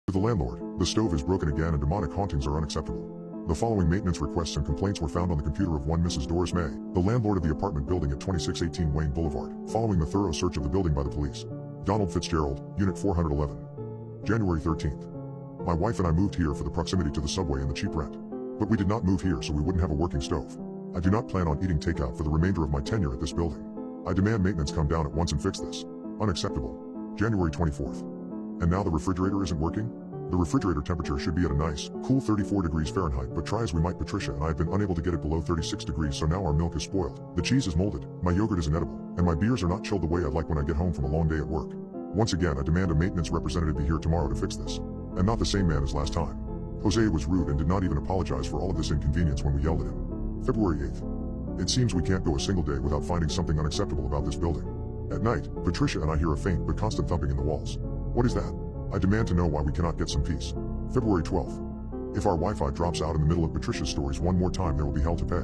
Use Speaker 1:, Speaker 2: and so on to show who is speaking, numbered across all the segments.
Speaker 1: To the landlord, the stove is broken again and demonic hauntings are unacceptable. The following maintenance requests and complaints were found on the computer of one Mrs. Doris May, the landlord of the apartment building at 2618 Wayne Boulevard, following the thorough search of the building by the police. Donald Fitzgerald, Unit 411. January 13th. My wife and I moved here for the proximity to the subway and the cheap rent. But we did not move here so we wouldn't have a working stove. I do not plan on eating takeout for the remainder of my tenure at this building. I demand maintenance come down at once and fix this. Unacceptable. January 24th. And now the refrigerator isn't working? The refrigerator temperature should be at a nice, cool 34 degrees Fahrenheit, but try as we might, Patricia and I have been unable to get it below 36 degrees, so now our milk is spoiled, the cheese is molded, my yogurt is inedible, and my beers are not chilled the way I'd like when I get home from a long day at work. Once again, I demand a maintenance representative be here tomorrow to fix this. And not the same man as last time. Jose was rude and did not even apologize for all of this inconvenience when we yelled at him. February 8th. It seems we can't go a single day without finding something unacceptable about this building. At night, Patricia and I hear a faint but constant thumping in the walls. What is that? I demand to know why we cannot get some peace. February 12th. If our Wi-Fi drops out in the middle of Patricia's stories one more time, there will be hell to pay.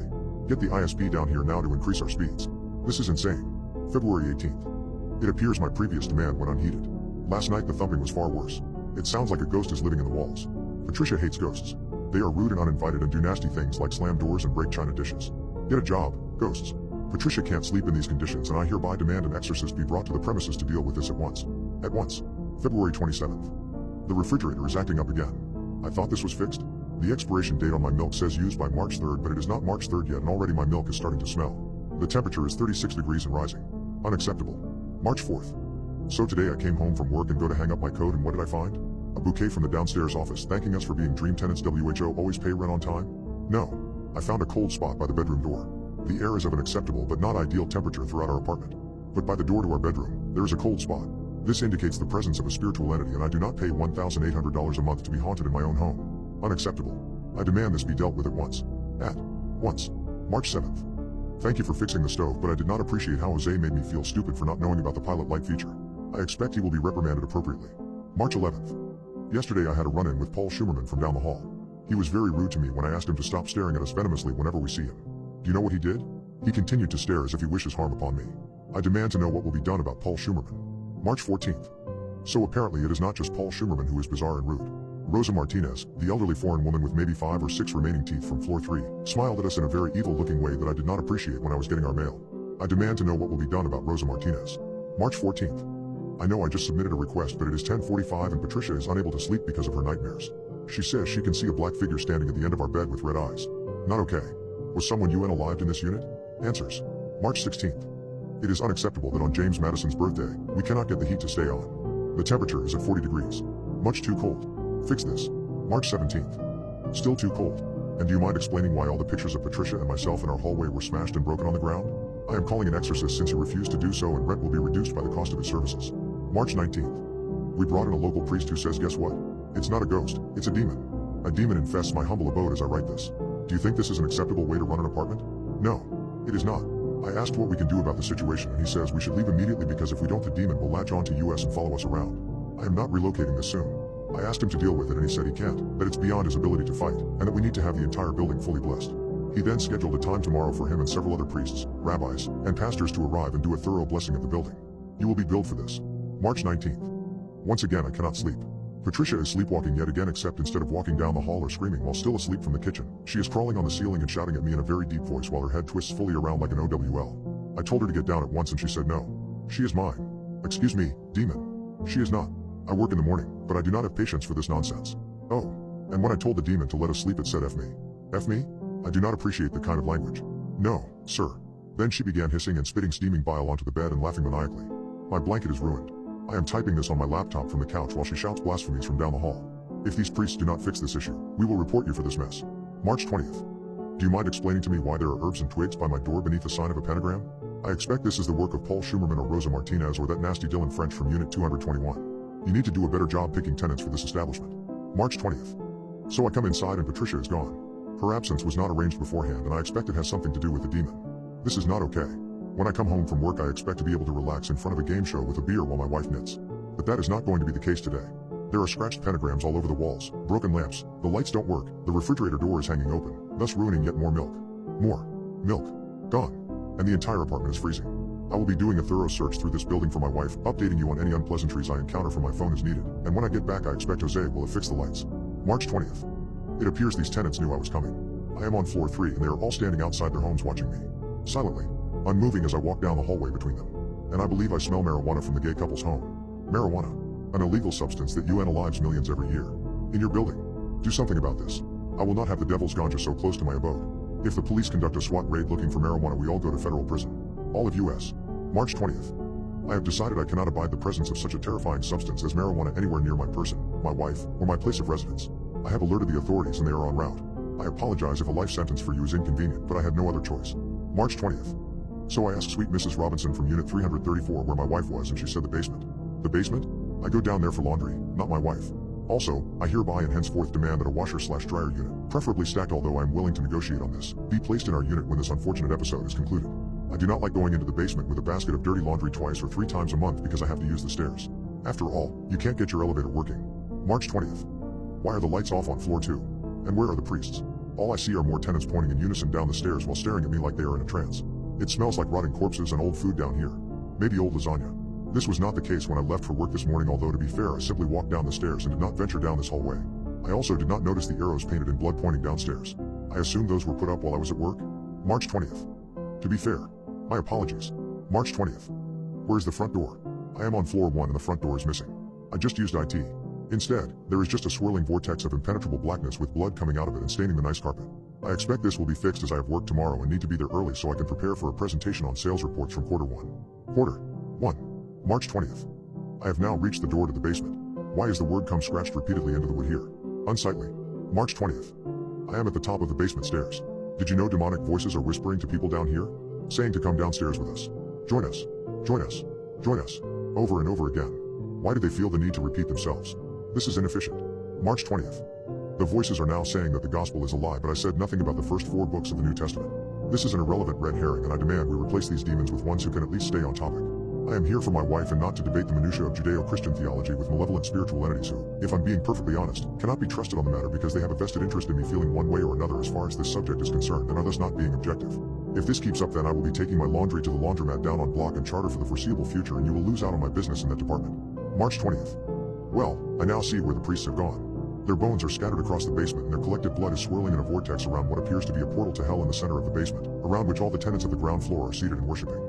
Speaker 1: Get the ISP down here now to increase our speeds. This is insane. February 18th. It appears my previous demand went unheeded. Last night the thumping was far worse. It sounds like a ghost is living in the walls. Patricia hates ghosts. They are rude and uninvited and do nasty things like slam doors and break china dishes. Get a job, ghosts. Patricia can't sleep in these conditions and I hereby demand an exorcist be brought to the premises to deal with this at once. At once. February 27th. The refrigerator is acting up again. I thought this was fixed. The expiration date on my milk says used by March 3rd, but it is not March 3rd yet and already my milk is starting to smell. The temperature is 36 degrees and rising. Unacceptable. March 4th. So today I came home from work and go to hang up my coat and what did I find? A bouquet from the downstairs office thanking us for being dream tenants. WHO always pay rent on time? No. I found a cold spot by the bedroom door. The air is of an acceptable but not ideal temperature throughout our apartment. But by the door to our bedroom, there is a cold spot. This indicates the presence of a spiritual entity and I do not pay $1,800 a month to be haunted in my own home. Unacceptable. I demand this be dealt with at once. At once. March 7th. Thank you for fixing the stove, but I did not appreciate how Jose made me feel stupid for not knowing about the pilot light feature. I expect he will be reprimanded appropriately. March 11th. Yesterday I had a run-in with Paul Schumerman from down the hall. He was very rude to me when I asked him to stop staring at us venomously whenever we see him. Do you know what he did? He continued to stare as if he wishes harm upon me. I demand to know what will be done about Paul Schumerman. March 14th. So apparently it is not just Paul Schumerman who is bizarre and rude. Rosa Martinez, the elderly foreign woman with maybe 5 or 6 remaining teeth from floor 3, smiled at us in a very evil-looking way that I did not appreciate when I was getting our mail. I demand to know what will be done about Rosa Martinez. March 14th. I know I just submitted a request, but it is 10:45 and Patricia is unable to sleep because of her nightmares. She says she can see a black figure standing at the end of our bed with red eyes. Not okay. Was someone unalived in this unit? Answers. March 16th. It is unacceptable that on James Madison's birthday, we cannot get the heat to stay on. The temperature is at 40 degrees. Much too cold. Fix this. March 17th. Still too cold. And do you mind explaining why all the pictures of Patricia and myself in our hallway were smashed and broken on the ground? I am calling an exorcist since he refused to do so and rent will be reduced by the cost of his services. March 19th. We brought in a local priest who says guess what? It's not a ghost, it's a demon. A demon infests my humble abode as I write this. Do you think this is an acceptable way to run an apartment? No. It is not. I asked what we can do about the situation and he says we should leave immediately because if we don't the demon will latch on to us and follow us around. I am not relocating this soon. I asked him to deal with it and he said he can't, that it's beyond his ability to fight, and that we need to have the entire building fully blessed. He then scheduled a time tomorrow for him and several other priests, rabbis, and pastors to arrive and do a thorough blessing of the building. You will be billed for this. March 19th. Once again I cannot sleep. Patricia is sleepwalking yet again, except instead of walking down the hall or screaming while still asleep from the kitchen, she is crawling on the ceiling and shouting at me in a very deep voice while her head twists fully around like an OWL. I told her to get down at once and she said no. She is mine. Excuse me, demon. She is not. I work in the morning, but I do not have patience for this nonsense. Oh. And when I told the demon to let us sleep it said F me. F me? I do not appreciate the kind of language. No, sir. Then she began hissing and spitting steaming bile onto the bed and laughing maniacally. My blanket is ruined. I am typing this on my laptop from the couch while she shouts blasphemies from down the hall. If these priests do not fix this issue, we will report you for this mess. March 20th. Do you mind explaining to me why there are herbs and twigs by my door beneath the sign of a pentagram? I expect this is the work of Paul Schumerman or Rosa Martinez or that nasty Dylan French from Unit 221. You need to do a better job picking tenants for this establishment. March 20th. So I come inside and Patricia is gone. Her absence was not arranged beforehand and I expect it has something to do with the demon. This is not okay. When I come home from work I expect to be able to relax in front of a game show with a beer while my wife knits. But that is not going to be the case today. There are scratched pentagrams all over the walls, broken lamps, the lights don't work, the refrigerator door is hanging open, thus ruining yet more milk. More milk. Gone. And the entire apartment is freezing. I will be doing a thorough search through this building for my wife, updating you on any unpleasantries I encounter from my phone as needed, and when I get back I expect Jose will have fixed the lights. March 20th. It appears these tenants knew I was coming. I am on floor 3 and they are all standing outside their homes watching me. Silently, unmoving as I walk down the hallway between them. And I believe I smell marijuana from the gay couple's home. Marijuana. An illegal substance that unalives millions every year. In your building. Do something about this. I will not have the devil's ganja so close to my abode. If the police conduct a SWAT raid looking for marijuana, we all go to federal prison. All of U.S. March 20th. I have decided I cannot abide the presence of such a terrifying substance as marijuana anywhere near my person, my wife, or my place of residence. I have alerted the authorities and they are en route. I apologize if a life sentence for you is inconvenient, but I had no other choice. March 20th. So I asked sweet Mrs. Robinson from Unit 334 where my wife was and she said the basement. The basement? I go down there for laundry, not my wife. Also, I hereby and henceforth demand that a washer/dryer unit, preferably stacked although I am willing to negotiate on this, be placed in our unit when this unfortunate episode is concluded. I do not like going into the basement with a basket of dirty laundry twice or 3 times a month because I have to use the stairs. After all, you can't get your elevator working. March 20th. Why are the lights off on floor 2? And where are the priests? All I see are more tenants pointing in unison down the stairs while staring at me like they are in a trance. It smells like rotting corpses and old food down here. Maybe old lasagna. This was not the case when I left for work this morning, although to be fair I simply walked down the stairs and did not venture down this hallway. I also did not notice the arrows painted in blood pointing downstairs. I assumed those were put up while I was at work. March 20th. To be fair. My apologies. March 20th. Where's the front door? I am on floor 1 and the front door is missing. I just used IT. Instead, there is just a swirling vortex of impenetrable blackness with blood coming out of it and staining the nice carpet. I expect this will be fixed as I have work tomorrow and need to be there early so I can prepare for a presentation on sales reports from quarter 1. Quarter 1. March 20th. I have now reached the door to the basement. Why is the word "come" scratched repeatedly into the wood here? Unsightly. March 20th. I am at the top of the basement stairs. Did you know demonic voices are whispering to people down here? Saying to come downstairs with us. Join us. Join us. Join us. Over and over again. Why do they feel the need to repeat themselves? This is inefficient. March 20th. The voices are now saying that the gospel is a lie, but I said nothing about the first 4 books of the New Testament. This is an irrelevant red herring and I demand we replace these demons with ones who can at least stay on topic. I am here for my wife and not to debate the minutiae of Judeo-Christian theology with malevolent spiritual entities who, if I'm being perfectly honest, cannot be trusted on the matter because they have a vested interest in me feeling one way or another as far as this subject is concerned and are thus not being objective. If this keeps up, then I will be taking my laundry to the laundromat down on Block and Charter for the foreseeable future and you will lose out on my business in that department. March 20th. Well, I now see where the priests have gone. Their bones are scattered across the basement and their collected blood is swirling in a vortex around what appears to be a portal to hell in the center of the basement, around which all the tenants of the ground floor are seated and worshiping.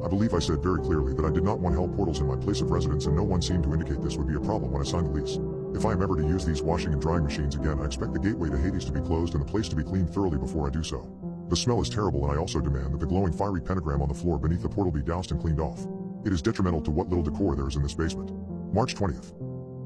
Speaker 1: I believe I said very clearly that I did not want hell portals in my place of residence and no one seemed to indicate this would be a problem when I signed the lease. If I am ever to use these washing and drying machines again, I expect the gateway to Hades to be closed and the place to be cleaned thoroughly before I do so. The smell is terrible and I also demand that the glowing fiery pentagram on the floor beneath the portal be doused and cleaned off. It is detrimental to what little decor there is in this basement. March 20th.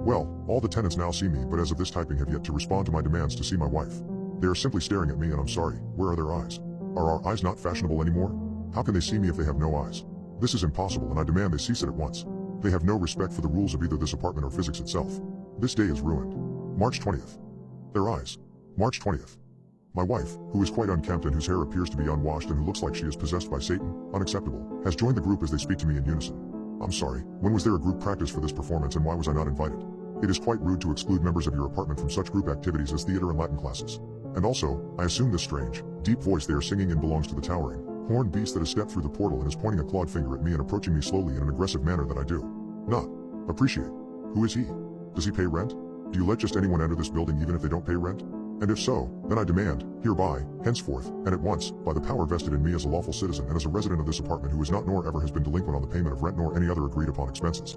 Speaker 1: Well, all the tenants now see me, but as of this typing have yet to respond to my demands to see my wife. They are simply staring at me and I'm sorry, where are their eyes? Are our eyes not fashionable anymore? How can they see me if they have no eyes? This is impossible and I demand they cease it at once. They have no respect for the rules of either this apartment or physics itself. This day is ruined. March 20th. Their eyes. March 20th. My wife, who is quite unkempt and whose hair appears to be unwashed and who looks like she is possessed by Satan, unacceptable, has joined the group as they speak to me in unison. I'm sorry, when was there a group practice for this performance and why was I not invited? It is quite rude to exclude members of your apartment from such group activities as theater and Latin classes. And also, I assume this strange, deep voice they are singing in belongs to the towering, horned beast that has stepped through the portal and is pointing a clawed finger at me and approaching me slowly in an aggressive manner that I do not appreciate. Who is he? Does he pay rent? Do you let just anyone enter this building even if they don't pay rent? And if so, then I demand, hereby, henceforth, and at once, by the power vested in me as a lawful citizen and as a resident of this apartment who is not nor ever has been delinquent on the payment of rent nor any other agreed upon expenses,